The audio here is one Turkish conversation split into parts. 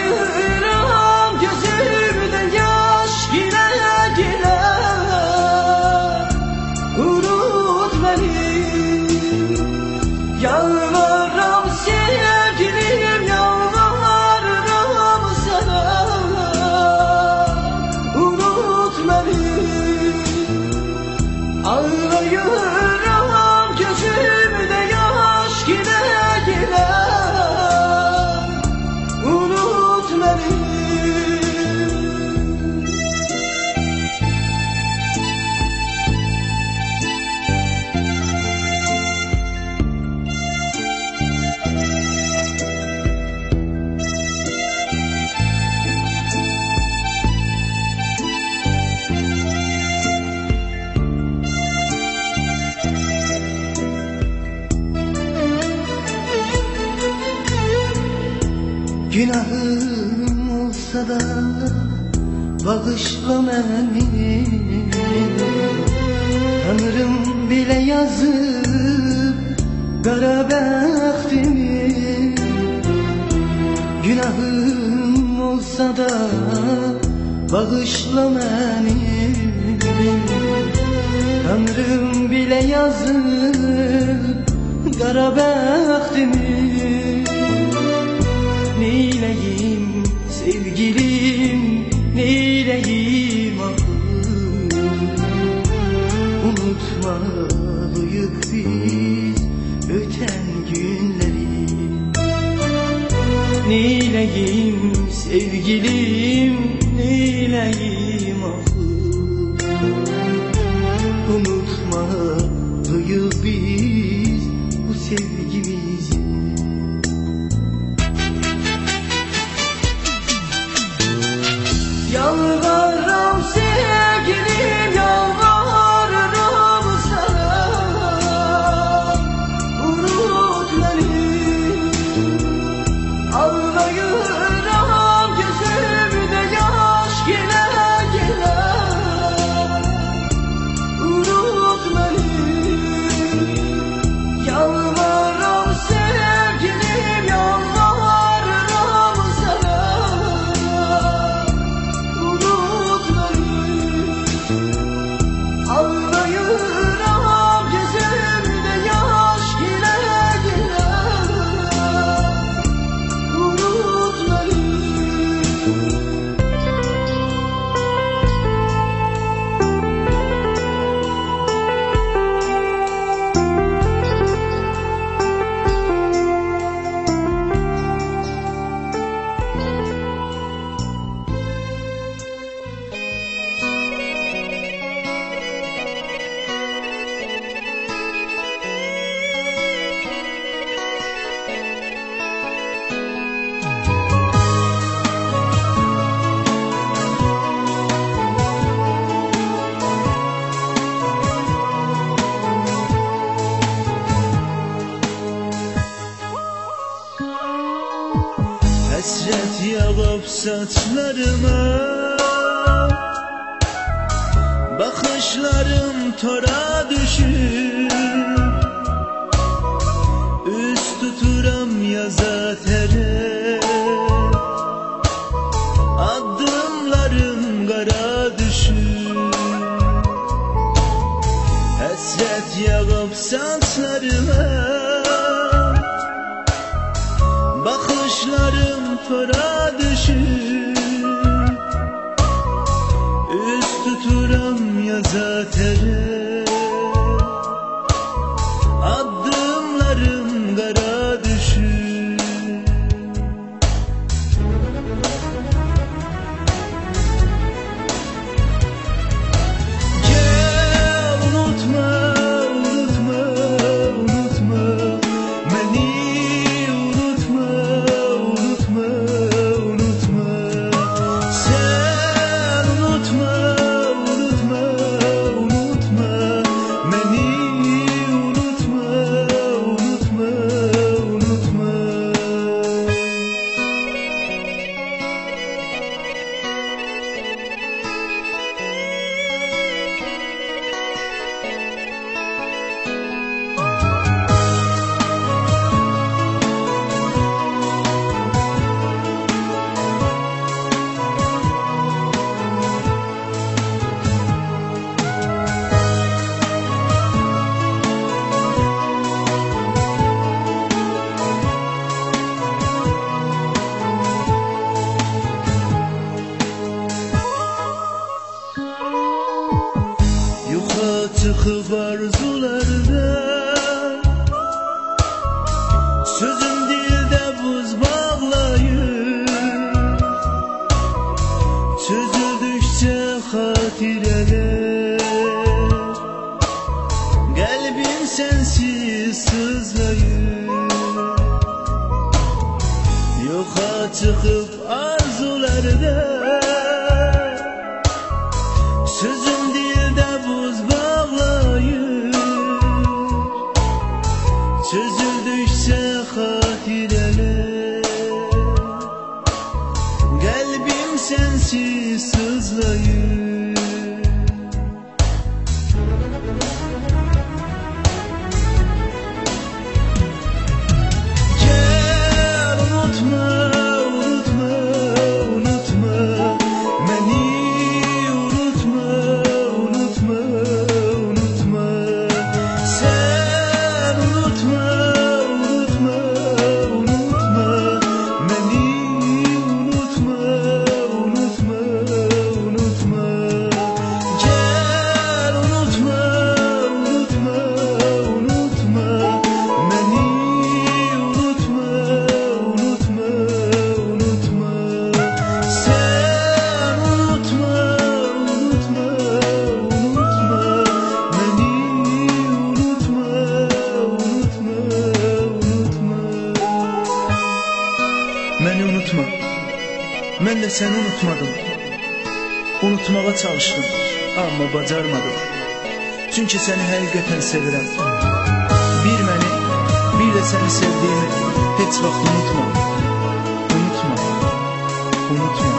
Ağlayıram gözümden yaş gile gile. Unut beni. Yalvarırım sevgilim, yalvarırım sana. Unut beni. Ağlayıram gözümde yaş gile gile. Unut beni. Günahım olsa da bağışla beni. Tanrım bile yazıp kara bəxtimi. Günahım olsa da bağışla beni. Tanrım bile yazıp kara bəxtimi. Neyleyim sevgilim, neyleyim ahım. Unutmalıyık biz öten günleri. Neyleyim sevgilim, neyleyim ahım. Unutmalıyık biz bu sevgimizi. Yalvarırım sevgilim, yalvarırım sana. Unut beni. Ağlayıram gözümde yaş gile gile. Unut beni. Yalvarırım sevgilim, yalvarırım sana. Ağlayıram gözümde yaş gile gile. Unut beni. Hasret yağıp saçlarıma, bakışlarım tora düşür. Üst tuturam yaza tere, adımlarım kara düşür. Hasret yağıp saçlarıma, bakışlarım tora düşür. Üst tuturam yaza tere, adımlarım kara düşür. Gel unutma, unutma, unutma beni. Unutma, unutma, çıkıp arzulardan. Sözüm dilde buz bağlayır, çözüldükçe hatireler. Kalbim sensiz sızlayır, yoxa çıkıp arzulardan. Sözüm dilde buz bağlayır, çözüldükçe hatireler. Kalbim sensiz sızlayır. Gel unutma, unutma, unutma beni. Unutma, unutma, unutma. Sen unutma, unutma, unutma beni. Unutma, unutma, unutma. Gel unutma, unutma, unutma beni. Unutma, unutma, unutma. Sen unutma, unutma, unutma beni. Unutma, unutma, unutma. Məni unutma. Mən də səni unutmadım. Unutmağa çalışdım, amma bacarmadım. Çünki səni həqiqətən sevirəm. Bir məni, bir də səni sevdiyimi heç vaxt unutma. Unutma, unutma.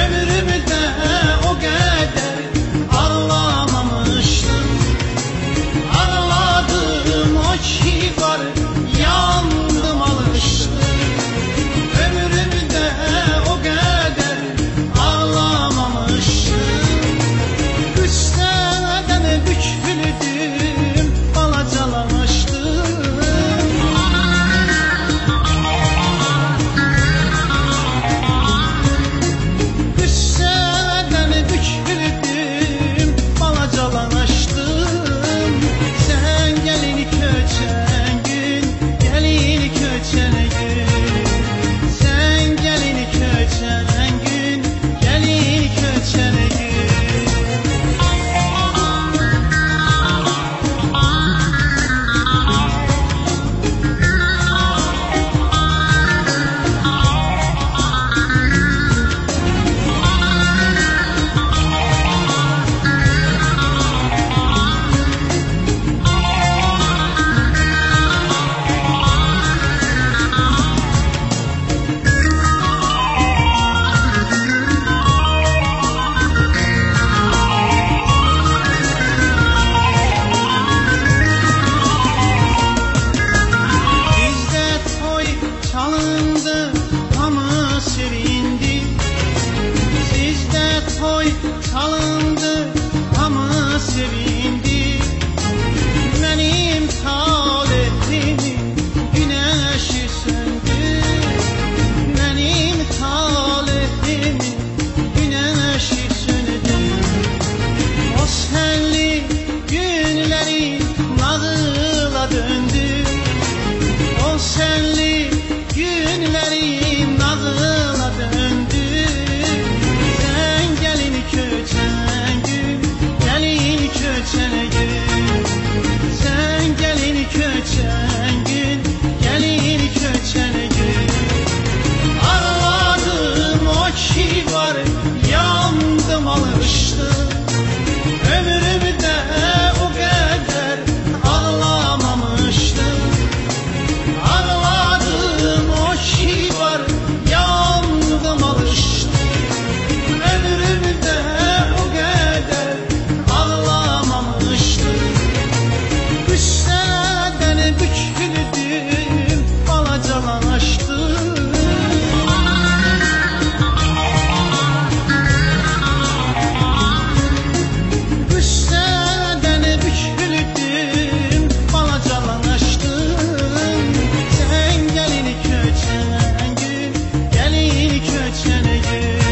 Ömrümde o kadar köçene gel